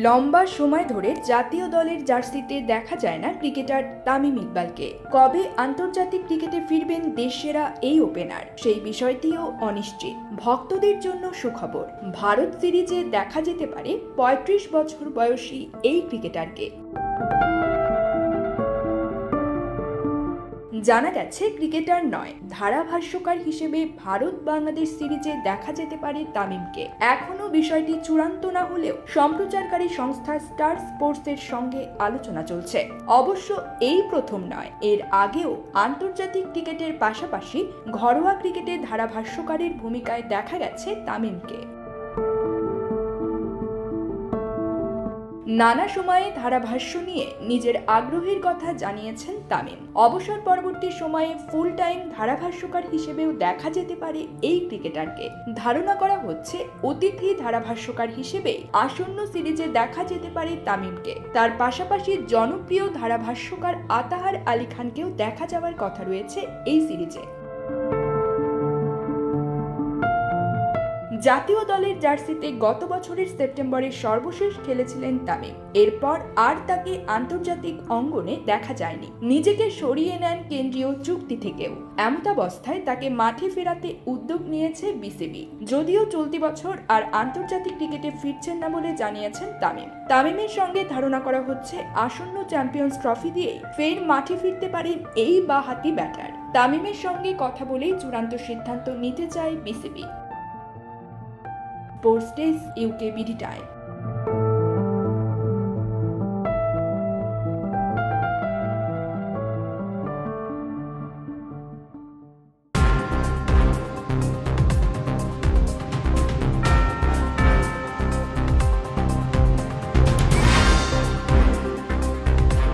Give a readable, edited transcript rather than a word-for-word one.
লম্বা সময় ধরে জাতীয় দলের জার্সিতে দেখা যায় না ক্রিকেটার তামিম ইকবালকে। কবে আন্তর্জাতিক ক্রিকেটে ফিরবেন দেশসেরা এই ওপেনার, সেই বিষয়টিও অনিশ্চিত। ভক্তদের জন্য সুখবর, ভারত সিরিজে দেখা যেতে পারে ৩৫ বছর বয়সী এই ক্রিকেটারকে। জানা গেছে ক্রিকেটার নয়, ধারাভাষ্যকার হিসেবে ভারত বাংলাদেশ সিরিজে দেখা যেতে পারে তামিমকে। এখনো বিষয়টি চূড়ান্ত না হলেও সম্প্রচারকারী সংস্থা স্টার স্পোর্টসের সঙ্গে আলোচনা চলছে। অবশ্য এই প্রথম নয়, এর আগেও আন্তর্জাতিক ক্রিকেটের পাশাপাশি ঘরোয়া ক্রিকেটে ধারাভাষ্যকারের ভূমিকায় দেখা গেছে তামিমকে। নানা সময়ে ধারাভাষ্য নিয়ে নিজের আগ্রহের কথা জানিয়েছেন তামিম। অবসর পরবর্তী সময়ে ফুল টাইম ধারাভাষ্যকার হিসেবেও দেখা যেতে পারে এই ক্রিকেটারকে। ধারণা করা হচ্ছে অতিথি ধারাভাষ্যকার হিসেবে আসন্ন সিরিজে দেখা যেতে পারে তামিমকে। তার পাশাপাশি জনপ্রিয় ধারাভাষ্যকার আতাহার আলী খানকেও দেখা যাওয়ার কথা রয়েছে এই সিরিজে। জাতীয় দলের জার্সিতে গত বছরের সেপ্টেম্বরে সর্বশেষ খেলেছিলেন তামিম। এরপর আর তাকে আন্তর্জাতিক অঙ্গনে দেখা যায়নি। নিজেকে সরিয়ে নেন কেন্দ্রীয় চুক্তি থেকেও। এমতাবস্থায় তাকে মাঠে ফেরাতে উদ্যোগ নিয়েছে বিসিবি। যদিও চলতি বছর আর আন্তর্জাতিক ক্রিকেটে ফিরছেন না বলে জানিয়েছেন তামিম। তামিমের সঙ্গে ধারণা করা হচ্ছে আসন্ন চ্যাম্পিয়ন্স ট্রফি দিয়ে ফের মাঠে ফিরতে পারেন এই বাঁহাতি ব্যাটার। তামিমের সঙ্গে কথা বলেই চূড়ান্ত সিদ্ধান্ত নিতে চায় BCB. Sports desk, UKBD time.